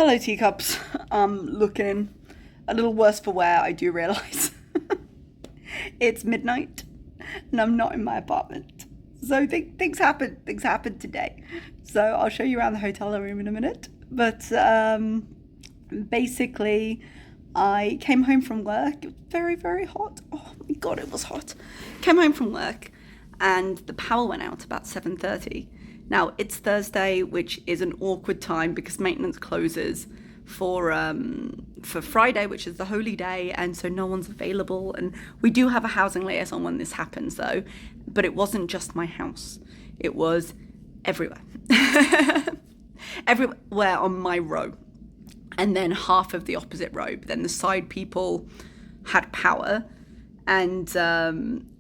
Hello, teacups. Looking a little worse for wear, I do realise. It's midnight and I'm not in my apartment. So things happen. Things happen today. So I'll show you around the hotel room in a minute. But basically, I came home from work. It was very, very hot. Oh my God, it was hot. Came home from work and the power went out about 7:30. Now, it's Thursday, which is an awkward time because maintenance closes for Friday, which is the holy day, and so no one's available. And we do have a housing liaison when this happens, though, but it wasn't just my house. It was everywhere. Everywhere on my row. And then half of the opposite row. Then the side people had power. And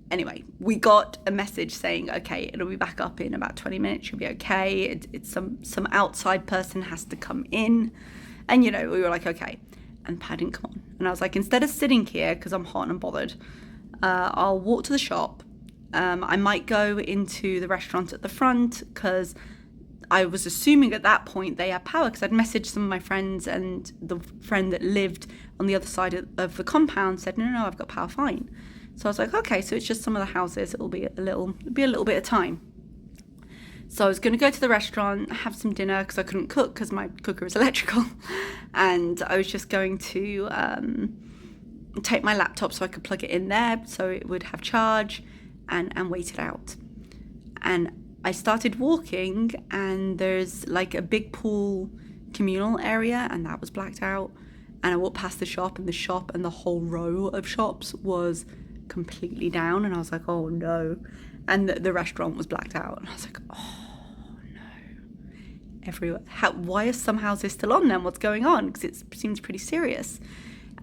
anyway, we got a message saying, okay, it'll be back up in about 20 minutes. You'll be okay. It's some outside person has to come in. And, we were like, okay. And Pat didn't come on. And I was like, instead of sitting here, because I'm hot and I'm bothered, I'll walk to the shop. I might go into the restaurant at the front because I was assuming at that point they had power because I'd messaged some of my friends, and the friend that lived on the other side of the compound said, no, I've got power, fine. So I was like, okay, so it's just some of the houses. It'll be a little bit of time. So I was going to go to the restaurant, have some dinner because I couldn't cook because my cooker is electrical. And I was just going to take my laptop so I could plug it in there so it would have charge and wait it out. And I started walking and there's like a big pool communal area and that was blacked out. And I walked past the shop and the whole row of shops was completely down, and I was like, oh no. And the restaurant was blacked out, and I was like, oh no. Everywhere. Why are some houses still on then? What's going on? Because it seems pretty serious.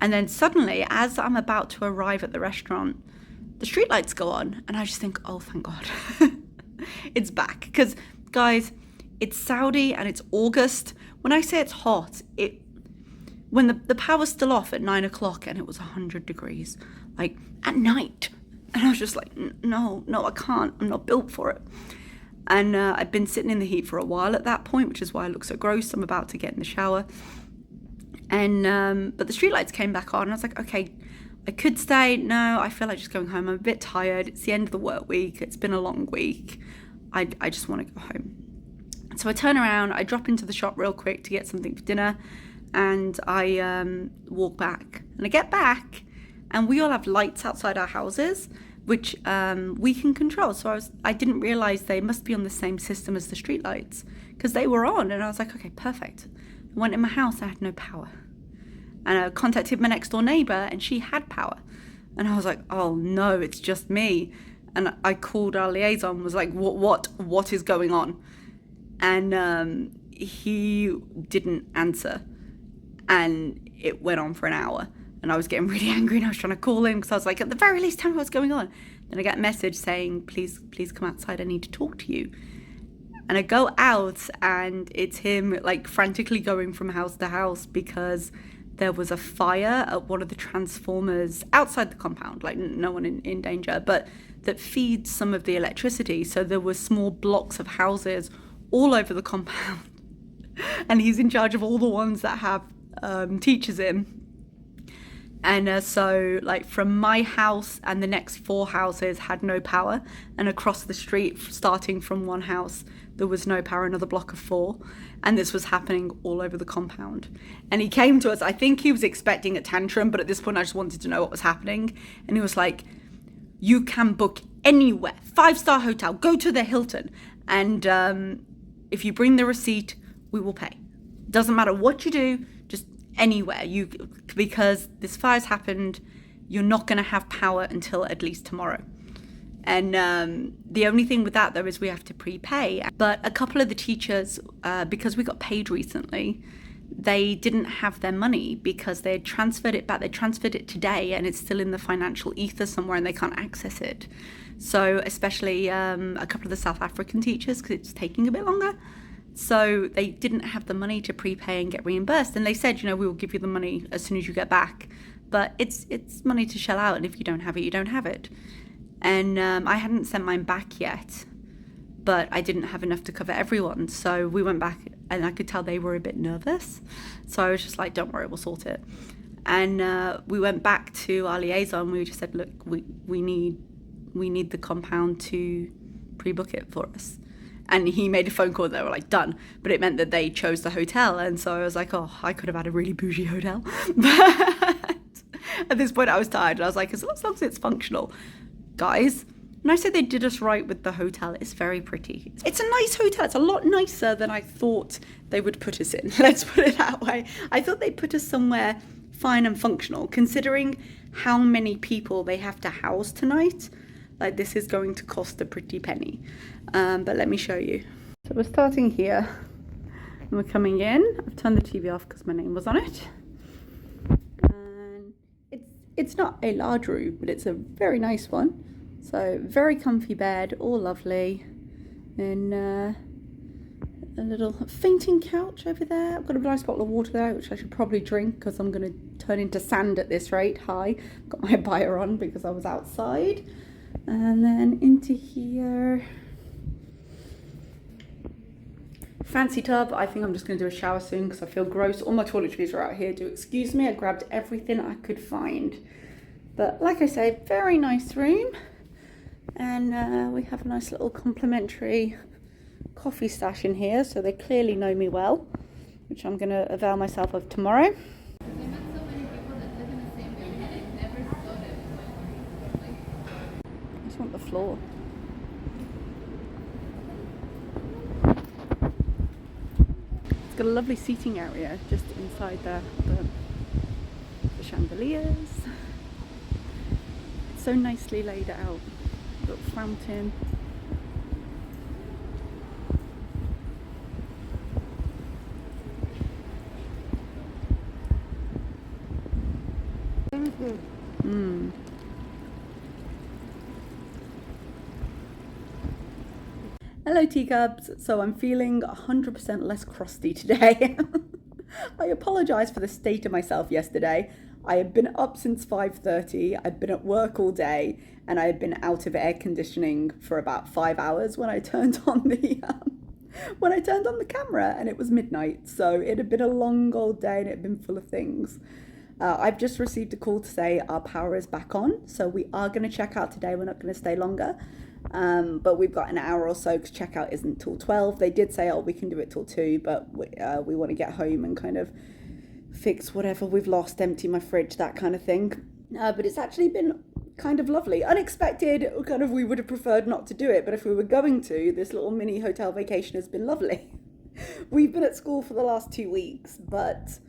And then suddenly, as I'm about to arrive at the restaurant, the streetlights go on, and I just think, oh, thank God. It's back. Because, guys, it's Saudi and it's August. When I say it's hot, when the power's still off at 9 o'clock and it was 100 degrees, like at night. And I was just like, no, I can't. I'm not built for it. And I'd been sitting in the heat for a while at that point, which is why I look so gross. I'm about to get in the shower. And but the streetlights came back on. And I was like, okay, I could stay. No, I feel like just going home. I'm a bit tired. It's the end of the work week. It's been a long week. I just want to go home. So I turn around. I drop into the shop real quick to get something for dinner. And I walk back. And I get back. And we all have lights outside our houses, which we can control. So I didn't realize they must be on the same system as the street lights because they were on. And I was like, okay, perfect. I went in my house, I had no power. And I contacted my next door neighbor and she had power. And I was like, oh no, it's just me. And I called our liaison, was like, what is going on? And he didn't answer. And it went on for an hour. And I was getting really angry and I was trying to call him because I was like, at the very least, tell me what's going on. Then I get a message saying, please come outside. I need to talk to you. And I go out and it's him like frantically going from house to house because there was a fire at one of the transformers outside the compound, like no one in danger, but that feeds some of the electricity. So there were small blocks of houses all over the compound. And he's in charge of all the ones that have teachers in. And so like from my house and the next 4 houses had no power, and across the street starting from one house there was no power, another block of 4, and this was happening all over the compound. And he came to us, I think he was expecting a tantrum, but at this point I just wanted to know what was happening. And he was like, you can book anywhere, 5-star hotel, go to the Hilton, and if you bring the receipt we will pay. Doesn't matter what you do, just anywhere, because this fire's happened, you're not going to have power until at least tomorrow. And the only thing with that though is we have to prepay. But a couple of the teachers, because we got paid recently, they didn't have their money because they had transferred it back. They transferred it today and it's still in the financial ether somewhere and they can't access it. So especially a couple of the South African teachers, because it's taking a bit longer. So they didn't have the money to prepay and get reimbursed. And they said, we will give you the money as soon as you get back. But it's money to shell out. And if you don't have it, you don't have it. And I hadn't sent mine back yet. But I didn't have enough to cover everyone. So we went back and I could tell they were a bit nervous. So I was just like, don't worry, we'll sort it. And we went back to our liaison. We just said, look, we need the compound to pre-book it for us. And he made a phone call. They were like, done. But it meant that they chose the hotel. And so I was like, oh, I could have had a really bougie hotel. But at this point I was tired. And I was like, as long as it's functional. Guys, when I say they did us right with the hotel, it's very pretty. It's a nice hotel. It's a lot nicer than I thought they would put us in. Let's put it that way. I thought they'd put us somewhere fine and functional, considering how many people they have to house tonight. Like, this is going to cost a pretty penny. But let me show you. So we're starting here and we're coming in. I've turned the TV off because my name was on it. And it's not a large room, but it's a very nice one. So very comfy bed, all lovely. And a little fainting couch over there. I've got a nice bottle of water there, which I should probably drink because I'm going to turn into sand at this rate. Hi, got my abaya on because I was outside. And then into here. Fancy tub. I think I'm just going to do a shower soon because I feel gross. All my toiletries are out here. Do excuse me. I grabbed everything I could find. But like I say, very nice room. And we have a nice little complimentary coffee stash in here. So they clearly know me well, which I'm going to avail myself of tomorrow. I just want the floor. It's got a lovely seating area just inside the chandeliers. It's so nicely laid out. Little fountain. Hello teacups. So I'm feeling 100% less crusty today. I apologise for the state of myself yesterday. I had been up since 5:30, I'd been at work all day, and I had been out of air conditioning for about 5 hours when I turned on the camera, and it was midnight. So it had been a long old day and it had been full of things. I've just received a call to say our power is back on, so we are going to check out today. We're not going to stay longer, but we've got an hour or so because checkout isn't till 12. They did say, oh, we can do it till 2, but we want to get home and kind of fix whatever we've lost, empty my fridge, that kind of thing. But it's actually been kind of lovely. Unexpected, kind of, we would have preferred not to do it, but if we were going to, this little mini hotel vacation has been lovely. We've been at school for the last 2 weeks, but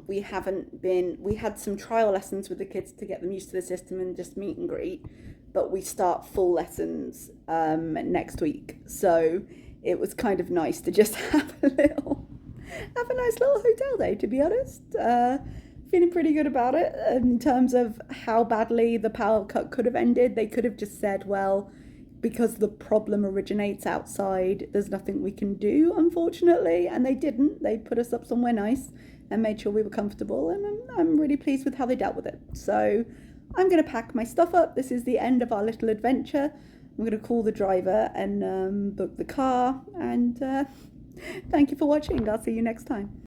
we had some trial lessons with the kids to get them used to the system and just meet and greet, but we start full lessons next week. So it was kind of nice to just have a nice little hotel day, to be honest. Feeling pretty good about it in terms of how badly the power cut could have ended. They could have just said, well, because the problem originates outside, there's nothing we can do, unfortunately. And they didn't. They put us up somewhere nice and made sure we were comfortable. And I'm really pleased with how they dealt with it. So I'm going to pack my stuff up. This is the end of our little adventure. I'm going to call the driver and book the car. And thank you for watching. I'll see you next time.